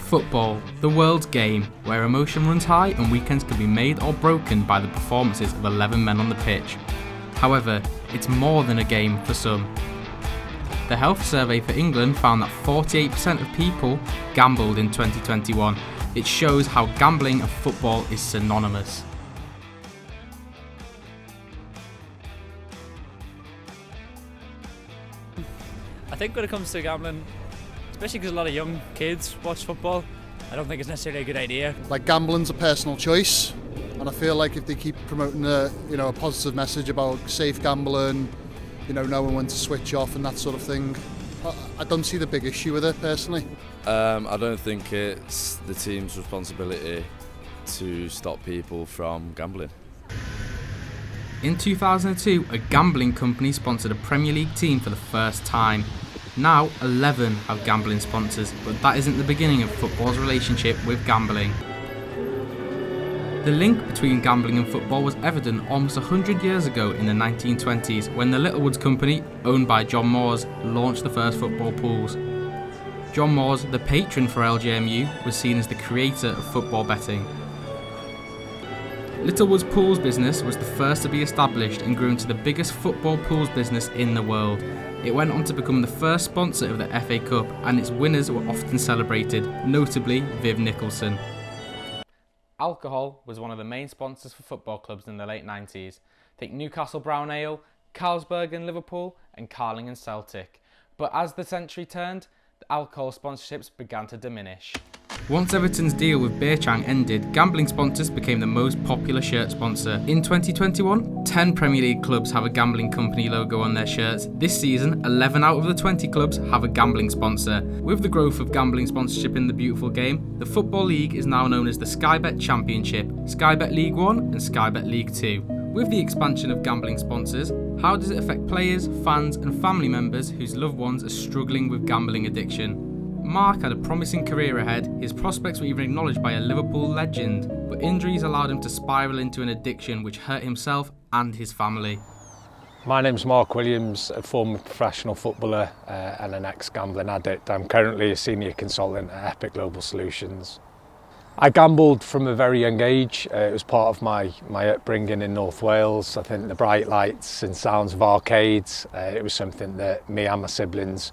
Football, the world's game, where emotion runs high and weekends can be made or broken by the performances of 11 men on the pitch. However, it's more than a game for some. The Health Survey for England found that 48% of people gambled in 2021. It shows how gambling and football is synonymous. I think when it comes to gambling, especially because a lot of young kids watch football, I don't think it's necessarily a good idea. Like, gambling's a personal choice, and I feel like if they keep promoting a positive message about safe gambling, knowing when to switch off and that sort of thing, I don't see the big issue with it personally. I don't think it's the team's responsibility to stop people from gambling. In 2002, a gambling company sponsored a Premier League team for the first time. Now, 11 have gambling sponsors, but that isn't the beginning of football's relationship with gambling. The link between gambling and football was evident almost 100 years ago in the 1920s when the Littlewoods Company, owned by John Moores, launched the first football pools. John Moores, the patron for LJMU, was seen as the creator of football betting. Littlewoods Pools business was the first to be established and grew into the biggest football pools business in the world. It went on to become the first sponsor of the FA Cup, and its winners were often celebrated, notably Viv Nicholson. Alcohol was one of the main sponsors for football clubs in the late 90s. Think Newcastle Brown Ale, Carlsberg and Liverpool, and Carling and Celtic. But as the century turned, the alcohol sponsorships began to diminish. Once Everton's deal with Beerchang ended, gambling sponsors became the most popular shirt sponsor. In 2021, 10 Premier League clubs have a gambling company logo on their shirts. This season, 11 out of the 20 clubs have a gambling sponsor. With the growth of gambling sponsorship in the beautiful game, the Football League is now known as the Sky Bet Championship, Sky Bet League 1 and Sky Bet League 2. With the expansion of gambling sponsors, how does it affect players, fans and family members whose loved ones are struggling with gambling addiction? Mark had a promising career ahead. His prospects were even acknowledged by a Liverpool legend, but injuries allowed him to spiral into an addiction which hurt himself and his family. My name's Mark Williams, a former professional footballer and an ex-gambling addict. I'm currently a senior consultant at Epic Global Solutions. I gambled from a very young age. It was part of my upbringing in North Wales. I think the bright lights and sounds of arcades, it was something that me and my siblings,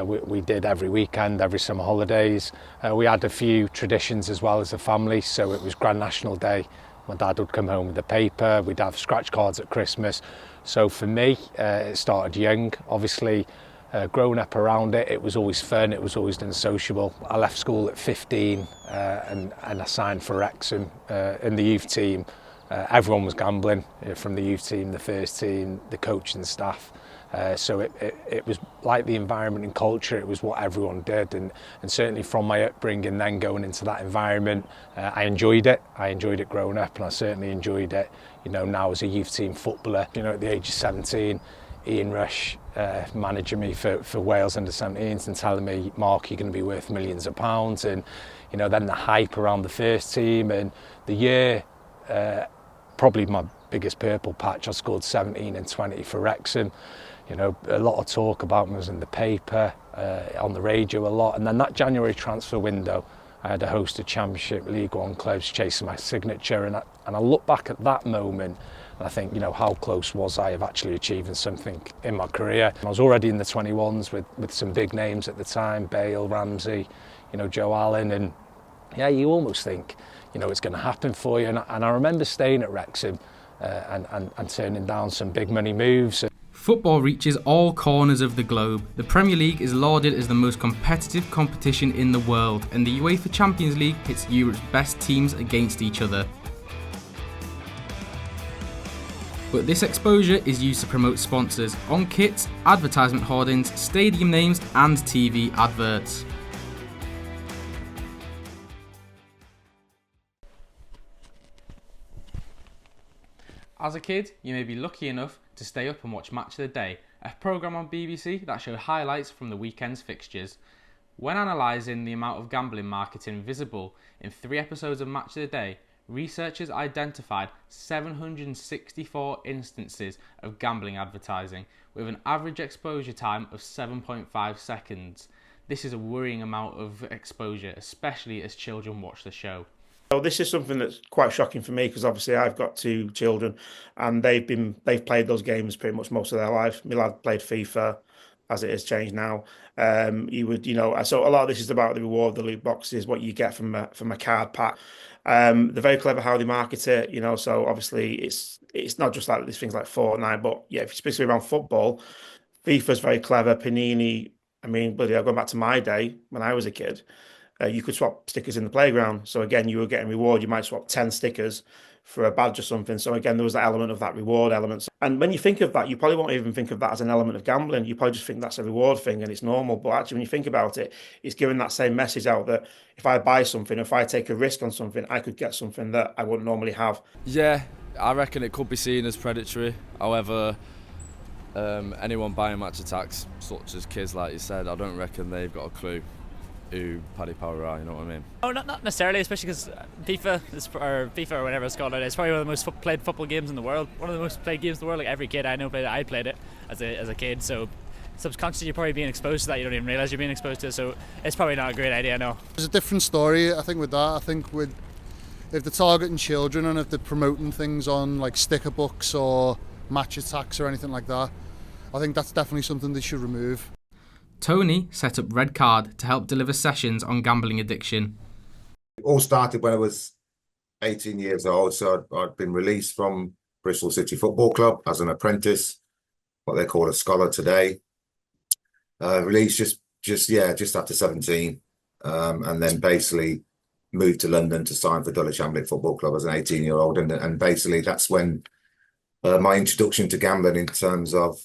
we did every weekend, every summer holidays. We had a few traditions as well as a family, so it was Grand National Day. My dad would come home with the paper, we'd have scratch cards at Christmas. So for me, it started young. Obviously, growing up around it, it was always fun, it was always unsociable. I left school at 15 and I signed for Wrexham in the youth team. Everyone was gambling, from the youth team, the first team, the coaching staff. So it was like the environment and culture, it was what everyone did. And certainly from my upbringing, then going into that environment, I enjoyed it. I enjoyed it growing up, and I certainly enjoyed it, now as a youth team footballer. At the age of 17, Ian Rush managing me for Wales under-17s and telling me, Mark, you're going to be worth millions of pounds. And then the hype around the first team, and the year, probably my biggest purple patch, I scored 17 and 20 for Wrexham. A lot of talk about me was in the paper, on the radio a lot. And then that January transfer window, I had a host of Championship League One clubs chasing my signature, and I look back at that moment and I think, how close was I of actually achieving something in my career. I was already in the 21s with some big names at the time, Bale, Ramsey, Joe Allen, and yeah, you almost think, it's going to happen for you. And I remember staying at Wrexham and turning down some big money moves. Football reaches all corners of the globe. The Premier League is lauded as the most competitive competition in the world, and the UEFA Champions League pits Europe's best teams against each other. But this exposure is used to promote sponsors on kits, advertisement hoardings, stadium names and TV adverts. As a kid, you may be lucky enough to stay up and watch Match of the Day, a programme on BBC that showed highlights from the weekend's fixtures. When analysing the amount of gambling marketing visible in 3 episodes of Match of the Day, researchers identified 764 instances of gambling advertising with an average exposure time of 7.5 seconds. This is a worrying amount of exposure, especially as children watch the show. So this is something that's quite shocking for me because obviously I've got 2 children and they've played those games pretty much most of their life. My lad played FIFA, as it has changed now. So a lot of this is about the reward, the loot boxes, what you get from a card pack. They're very clever how they market it, so obviously it's not just like these things like Fortnite, but yeah, especially around football, FIFA's very clever. Panini, I mean, bloody hell, going back to my day when I was a kid, you could swap stickers in the playground. So again, you were getting reward. You might swap 10 stickers for a badge or something. So again, there was that element of that reward element. And when you think of that, you probably won't even think of that as an element of gambling. You probably just think that's a reward thing and it's normal. But actually, when you think about it, it's giving that same message out that if I buy something, if I take a risk on something, I could get something that I wouldn't normally have. Yeah, I reckon it could be seen as predatory. However, anyone buying Match Attacks, such as kids like you said, I don't reckon they've got a clue who Paddy Power are, you know what I mean? Oh, not necessarily, especially because FIFA or whatever it's called, it's probably one of the most played football games in the world. One of the most played games in the world. Like every kid I know played it. I played it as a kid, so subconsciously you're probably being exposed to that. You don't even realise you're being exposed to it, so it's probably not a great idea, no. There's a different story, I think, with that. I think if they're targeting children and if they're promoting things on like sticker books or Match Attacks or anything like that, I think that's definitely something they should remove. Tony set up Red Card to help deliver sessions on gambling addiction. It all started when I was 18 years old, so I'd been released from Bristol City Football Club as an apprentice, what they call a scholar today. Released just after 17, and then basically moved to London to sign for Dulwich Hamlet Football Club as an 18-year-old, and basically that's when my introduction to gambling in terms of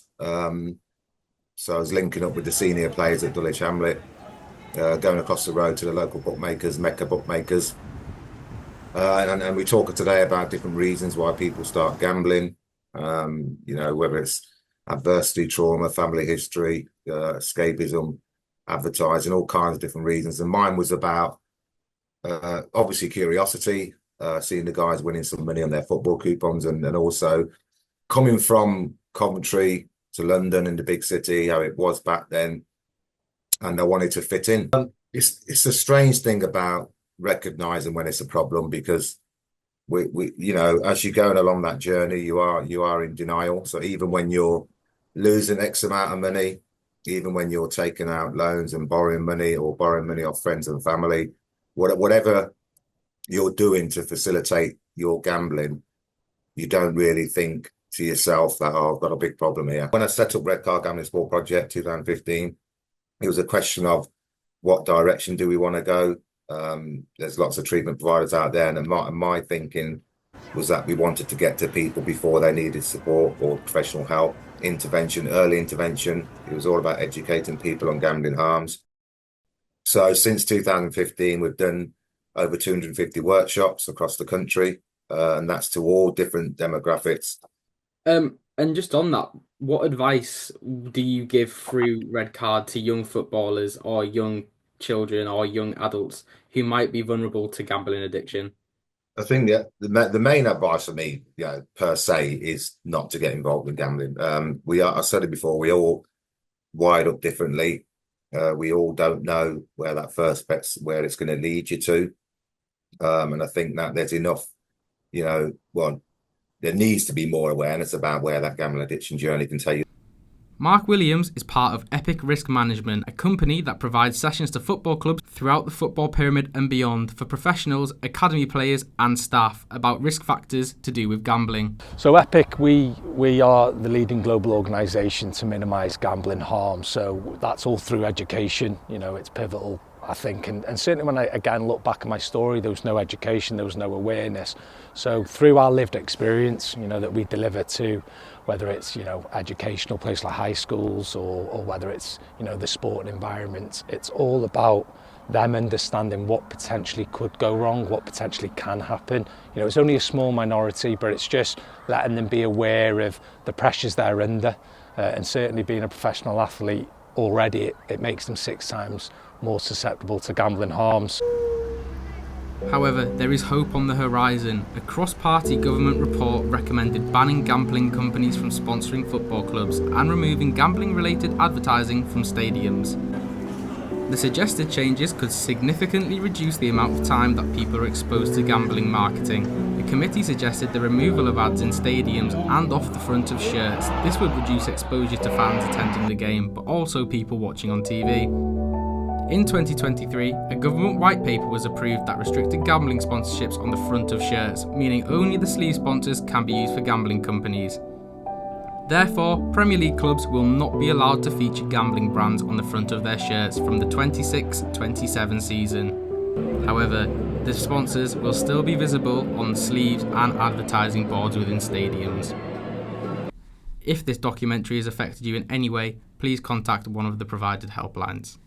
so I was linking up with the senior players at Dulwich Hamlet, going across the road to the local bookmakers, Mecca bookmakers. And we talk today about different reasons why people start gambling, whether it's adversity, trauma, family history, escapism, advertising, all kinds of different reasons. And mine was about, obviously, curiosity, seeing the guys winning some money on their football coupons, and also coming from Coventry to London in the big city, how it was back then, and I wanted to fit in. It's a strange thing about recognizing when it's a problem, because we as you're going along that journey, you are in denial. So even when you're losing X amount of money, even when you're taking out loans and borrowing money off friends and family, whatever you're doing to facilitate your gambling, you don't really think to yourself that, I've got a big problem here. When I set up Red Card Gambling Sport Project 2015, it was a question of what direction do we want to go. There's lots of treatment providers out there, and my thinking was that we wanted to get to people before they needed support or professional help, early intervention. It was all about educating people on gambling harms. So since 2015, we've done over 250 workshops across the country, and that's to all different demographics. And just on that, what advice do you give through Red Card to young footballers or young children or young adults who might be vulnerable to gambling addiction? I think the main advice for me, per se, is not to get involved in gambling. I said it before, we all wired up differently. We all don't know where that first step's where it's going to lead you to. And I think that there's enough, there needs to be more awareness about where that gambling addiction journey can take you. Mark Williams is part of Epic Risk Management, a company that provides sessions to football clubs throughout the football pyramid and beyond for professionals, academy players and staff about risk factors to do with gambling. So Epic, we are the leading global organisation to minimise gambling harm. So that's all through education. It's pivotal, I think, and certainly when I again look back at my story, there was no education, there was no awareness. So through our lived experience, that we deliver to, whether it's educational places like high schools or whether it's the sport environment, it's all about them understanding what potentially could go wrong, what potentially can happen. It's only a small minority, but it's just letting them be aware of the pressures they're under, and certainly being a professional athlete already, it makes them 6 times more susceptible to gambling harms. However, there is hope on the horizon. A cross-party government report recommended banning gambling companies from sponsoring football clubs and removing gambling-related advertising from stadiums. The suggested changes could significantly reduce the amount of time that people are exposed to gambling marketing. The committee suggested the removal of ads in stadiums and off the front of shirts. This would reduce exposure to fans attending the game, but also people watching on TV. In 2023, a government white paper was approved that restricted gambling sponsorships on the front of shirts, meaning only the sleeve sponsors can be used for gambling companies. Therefore, Premier League clubs will not be allowed to feature gambling brands on the front of their shirts from the 26-27 season. However, the sponsors will still be visible on the sleeves and advertising boards within stadiums. If this documentary has affected you in any way, please contact one of the provided helplines.